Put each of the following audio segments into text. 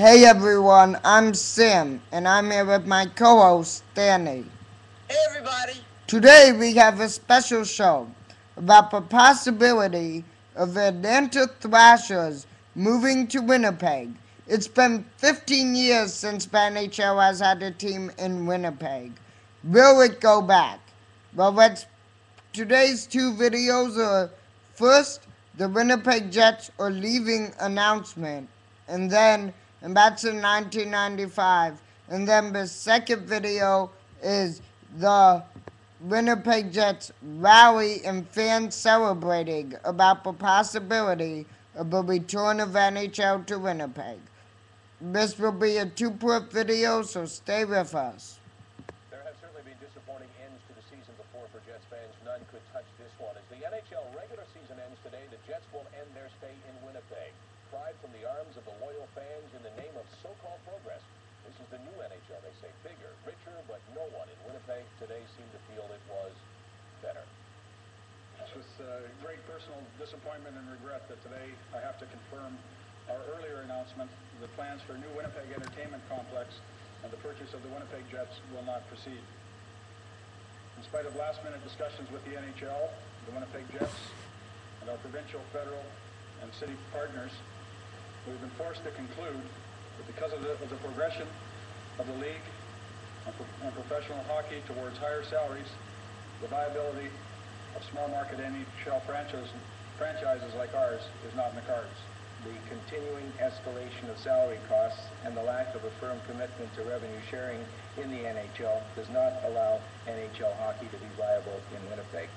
Hey everyone, I'm Sam, and I'm here with my co-host Stanley. Hey everybody! Today we have a special show about the possibility of Atlanta Thrashers moving to Winnipeg. It's been 15 years since the NHL has had a team in Winnipeg. Will it go back? Well, today's two videos are first the Winnipeg Jets are leaving announcement, and that's in 1995. And then the second video is the Winnipeg Jets rally and fans celebrating about the possibility of the return of NHL to Winnipeg. This will be a two-part video, so stay with us. There have certainly been disappointing ends to the season before for Jets fans. None could touch this one. As the NHL regular season ends today, the Jets will end their stay in Winnipeg. Cried from the arms of the loyal fans in the name of so-called progress. This is the new NHL, they say. Bigger, richer, but no one in Winnipeg today seemed to feel it was better. It's with great personal disappointment and regret that today I have to confirm our earlier announcement that plans for a new Winnipeg entertainment complex and the purchase of the Winnipeg Jets will not proceed. In spite of last-minute discussions with the NHL, the Winnipeg Jets, and our provincial, federal, and city partners, we've been forced to conclude that because of the progression of the league and professional hockey towards higher salaries, the viability of small-market NHL franchises like ours is not in the cards. The continuing escalation of salary costs and the lack of a firm commitment to revenue sharing in the NHL does not allow NHL hockey to be viable in Winnipeg.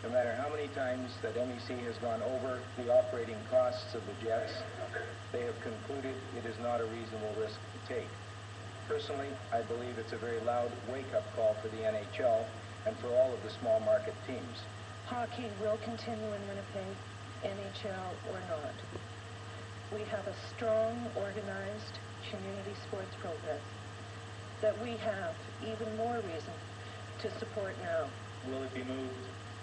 No matter how many times that MEC has gone over the operating costs of the Jets, they have concluded it is not a reasonable risk to take. Personally, I believe it's a very loud wake-up call for the NHL and for all of the small market teams. Hockey will continue in Winnipeg, NHL or not. We have a strong, organized community sports program that we have even more reason to support now. Will it be moved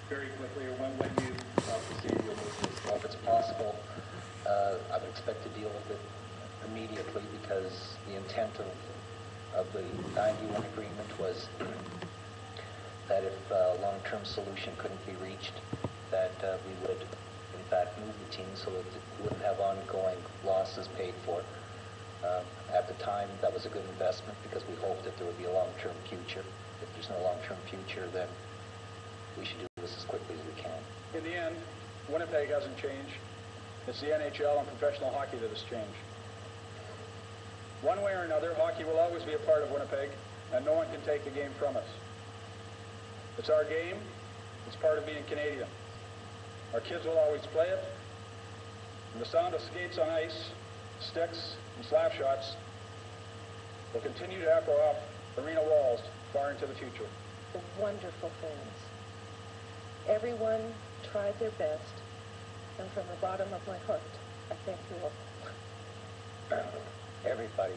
very quickly, or when you foresee you'll move this? Well, if it's possible, I would expect to deal with it immediately, because the intent of the 91 agreement was that if a long-term solution couldn't be reached, that we would in fact move the team so that we wouldn't have ongoing losses paid for. At the time, that was a good investment because we hoped that there would be a long-term future. If there's no long-term future, then we should do this as quickly as we can. In the end, Winnipeg hasn't changed. It's the NHL and professional hockey that has changed. One way or another, hockey will always be a part of Winnipeg, and no one can take the game from us. It's our game. It's part of being Canadian. Our kids will always play it, and the sound of skates on ice, sticks, and slap shots will continue to echo off arena walls far into the future. The wonderful fans. Everyone tried their best, and from the bottom of my heart, I thank you all. Everybody,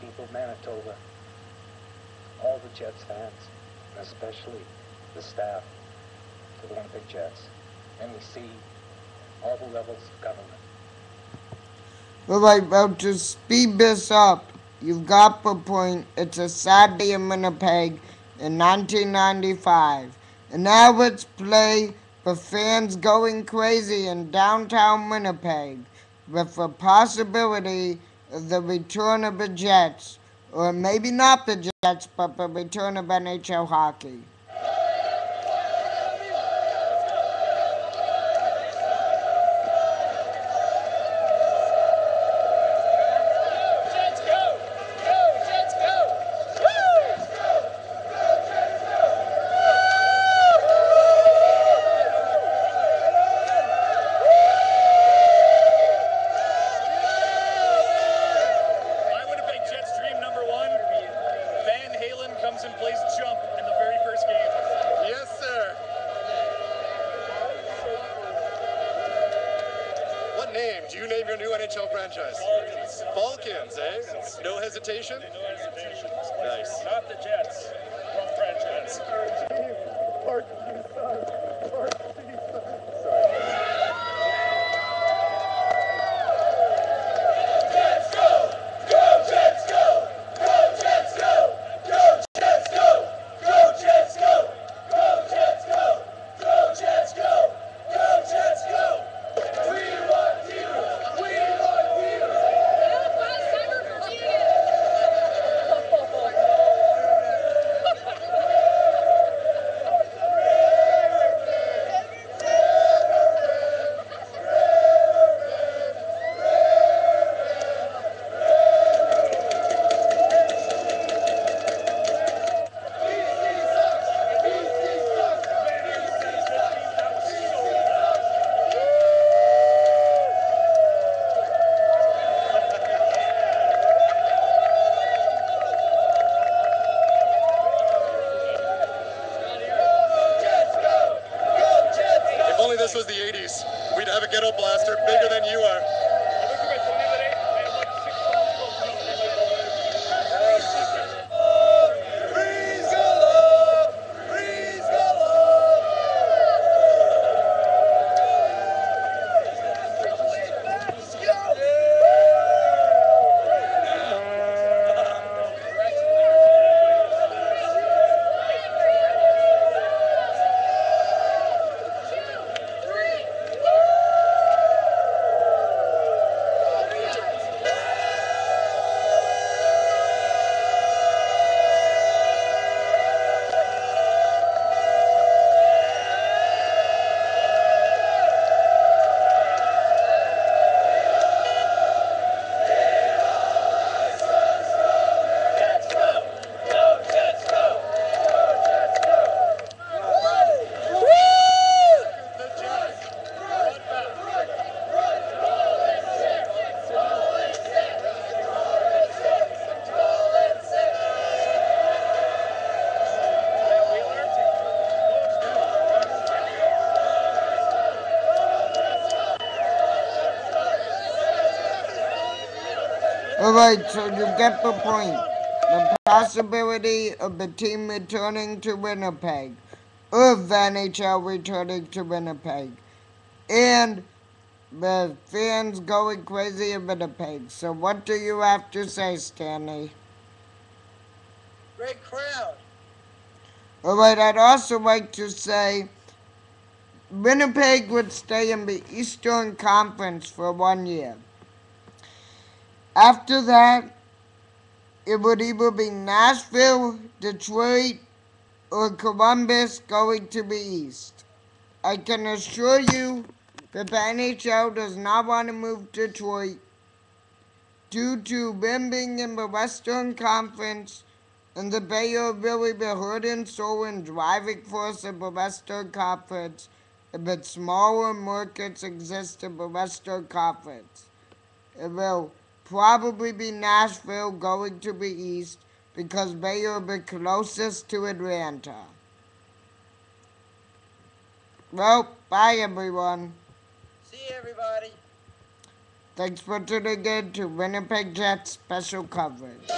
people of Manitoba, all the Jets fans, and especially the staff of the Winnipeg Jets, MEC, all the levels of government. Alright, well, to speed this up, you've got the point. It's a sad day in Winnipeg in 1995. And now let's play the fans going crazy in downtown Winnipeg with the possibility of the return of the Jets, or maybe not the Jets, but the return of NHL hockey. Do you name your new NHL franchise? Falcons, eh? No hesitation? No hesitation. Nice. Not the Jets. Wrong franchise. this was the 80s, we'd have a ghetto blaster bigger than you are. Alright, so you get the point. The possibility of the team returning to Winnipeg, of the NHL returning to Winnipeg, and the fans going crazy in Winnipeg. So what do you have to say, Stanley? Great crowd. Alright, I'd also like to say Winnipeg would stay in the Eastern Conference for 1 year. After that, it would either be Nashville, Detroit, or Columbus going to the East. I can assure you that the NHL does not want to move Detroit due to them being in the Western Conference, and the Bay are really the heart and soul and driving force of the Western Conference, and that smaller markets exist in the Western Conference. It will probably be Nashville going to the East because they are the closest to Atlanta. Well, bye everyone. See you, everybody. Thanks for tuning in to Winnipeg Jets special coverage.